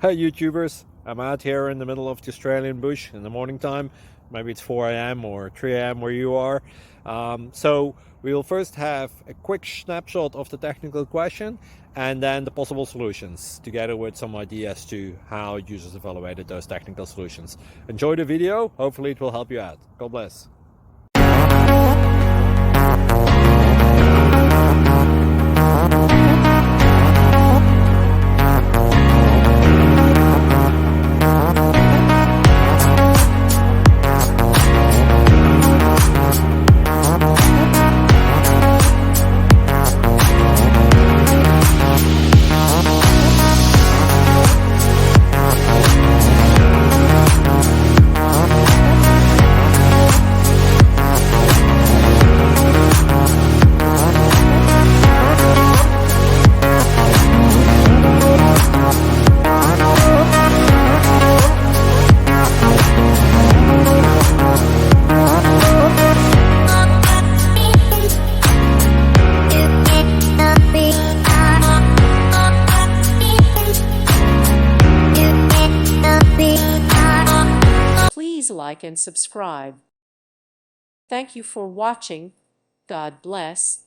Hey YouTubers, I'm out here in the middle of the Australian bush in the morning time. Maybe it's 4 a.m. or 3 a.m. where you are. So we will first have a quick snapshot of the technical question and then the possible solutions, together with some ideas to how users evaluated those technical solutions. Enjoy the video, hopefully it will help you out. God bless. Please like and subscribe. Thank you for watching. God bless.